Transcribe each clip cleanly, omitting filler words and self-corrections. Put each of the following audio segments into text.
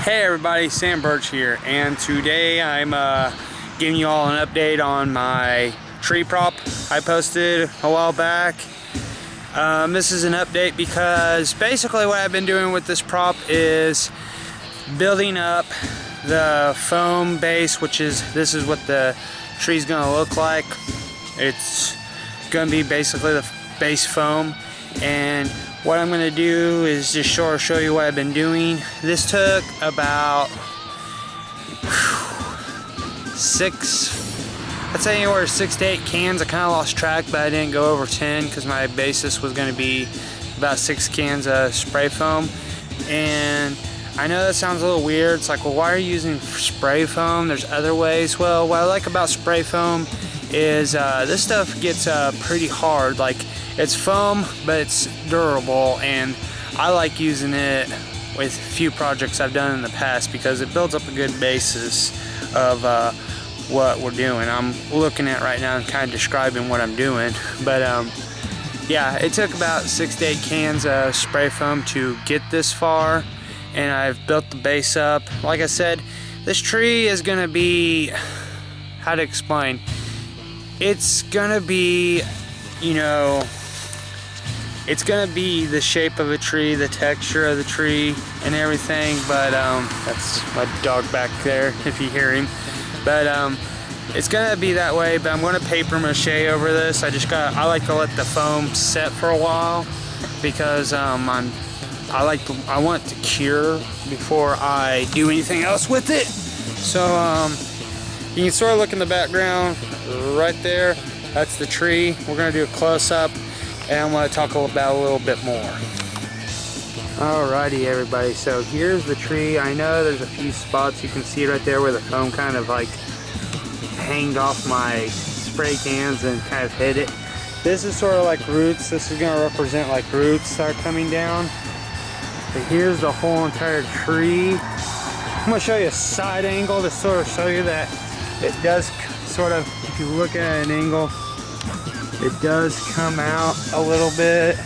Hey everybody, Sam Birch here, and today I'm giving you all an update on my tree prop I posted a while back. This is an update because basically what I've been doing with this prop is building up the foam base, this is what the tree's gonna look like. It's gonna be basically the base foam, and what I'm going to do is just show you what I've been doing. This took about I'd say anywhere 6 to 8 cans. I kind of lost track, but I didn't go over 10 because my basis was going to be about 6 cans of spray foam. And I know that sounds a little weird. It's like, well, why are you using spray foam? There's other ways. Well, what I like about spray foam is this stuff gets pretty hard. Like, it's foam, but it's durable, and I like using it with a few projects I've done in the past because it builds up a good basis of what we're doing. I'm looking at right now and kind of describing what I'm doing, but yeah, it took about 6 to 8 cans of spray foam to get this far, and I've built the base up. Like I said, this tree is gonna be, how to explain, it's gonna be, you know, it's gonna be the shape of a tree, the texture of the tree and everything, but that's my dog back there if you hear him. But it's gonna be that way, but I'm gonna paper mache over this. I like to let the foam set for a while because I want it to cure before I do anything else with it. So you can sort of look in the background right there. That's the tree. We're gonna do a close-up, and I'm going to talk about a little bit more. Alrighty everybody, so here's the tree. I know there's a few spots you can see right there where the foam kind of like hanged off my spray cans and kind of hit it. This is sort of like roots. This is going to represent like roots that are coming down. But here's the whole entire tree. I'm going to show you a side angle to sort of show you that it does sort of, if you look at an angle, it does come out a little bit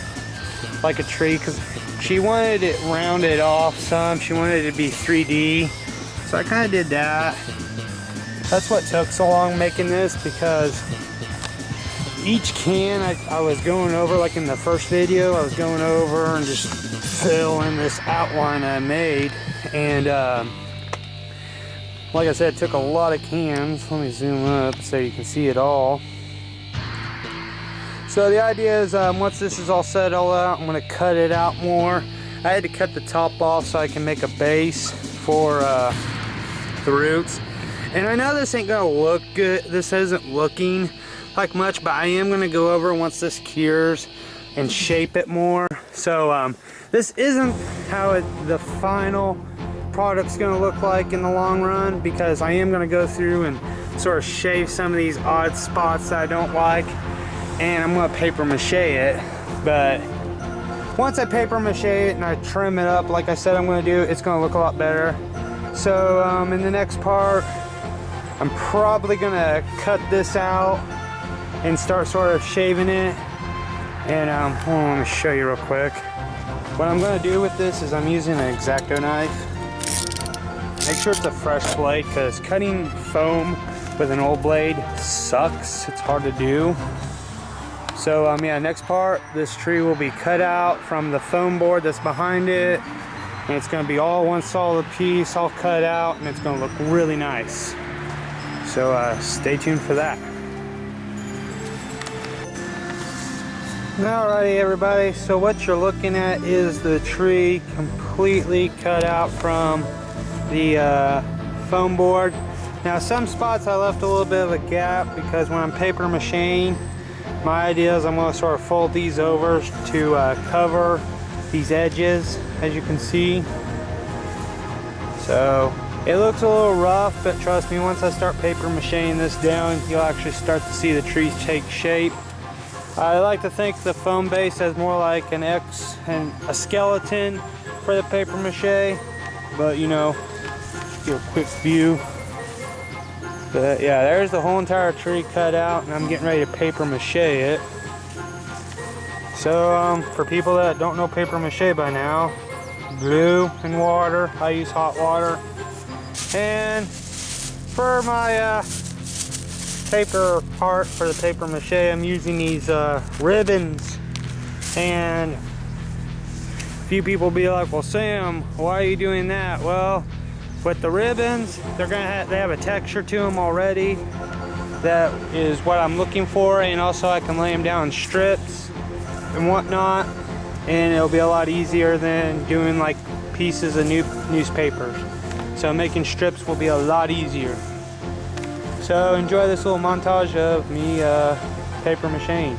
like a tree because she wanted it rounded off some. She wanted it to be 3D. So I kind of did that. That's what took so long making this, because each can I was going over, like in the first video, I was going over and just filling this outline I made. And like I said, it took a lot of cans. Let me zoom up so you can see it all. So the idea is once this is all settled out, I'm going to cut it out more. I had to cut the top off so I can make a base for the roots. And I know this ain't going to look good. This isn't looking like much, but I am going to go over once this cures and shape it more. So this isn't how the final product's going to look like in the long run, because I am going to go through and sort of shave some of these odd spots that I don't like. And I'm gonna paper mache it, but once I paper mache it and I trim it up like I said I'm gonna do, it's gonna look a lot better. So in the next part, I'm probably gonna cut this out and start sort of shaving it. And hold on, let me show you real quick. What I'm gonna do with this is I'm using an X-Acto knife. Make sure it's a fresh blade, because cutting foam with an old blade sucks. It's hard to do. So yeah, next part, this tree will be cut out from the foam board that's behind it, and it's going to be all one solid piece, all cut out, and it's going to look really nice. So stay tuned for that. Alrighty everybody, so what you're looking at is the tree completely cut out from the foam board. Now some spots I left a little bit of a gap because when I'm paper macheing, my idea is I'm going to sort of fold these over to cover these edges, as you can see. So it looks a little rough, but trust me, once I start paper macheing this down, you'll actually start to see the trees take shape. I like to think the foam base as more like an X and a skeleton for the paper mache, but you know, get a quick view. But yeah, there's the whole entire tree cut out, and I'm getting ready to paper mache it. So for people that don't know paper mache by now, glue and water. I use hot water. And for my paper part, for the paper mache, I'm using these ribbons. And a few people will be like, well, Sam, why are you doing that? Well, with the ribbons, they have a texture to them already. That is what I'm looking for, and also I can lay them down in strips and whatnot, and it'll be a lot easier than doing like pieces of newspapers. So making strips will be a lot easier. So enjoy this little montage of me paper macheing.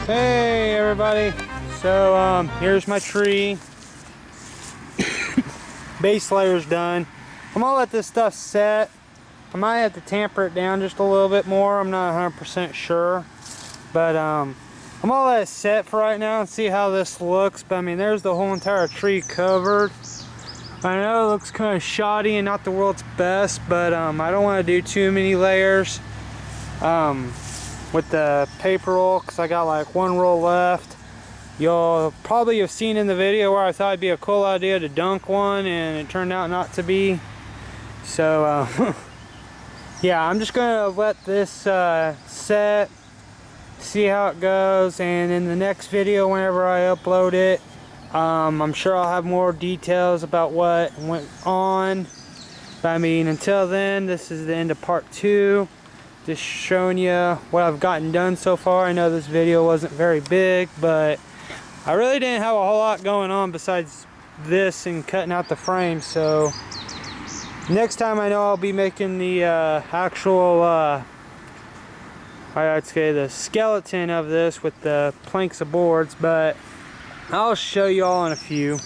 Hey everybody, so here's my tree. Base layer's done. I'm gonna let this stuff set. I might have to tamper it down just a little bit more. I'm not 100% sure, but I'm gonna let it set for right now and see how this looks. But I mean, there's the whole entire tree covered. I know it looks kind of shoddy and not the world's best, but I don't want to do too many layers with the paper roll, because I got like one roll left. You'll probably have seen in the video where I thought it'd be a cool idea to dunk one, and it turned out not to be. So yeah, I'm just gonna let this set, see how it goes, and in the next video, whenever I upload it, I'm sure I'll have more details about what went on. But I mean, until then, this is the end of part 2. Just showing you what I've gotten done so far. I know this video wasn't very big, but I really didn't have a whole lot going on besides this and cutting out the frame. So Next time I know I'll be making the actual, I'd say the skeleton of this with the planks of boards, but I'll show you all in a few.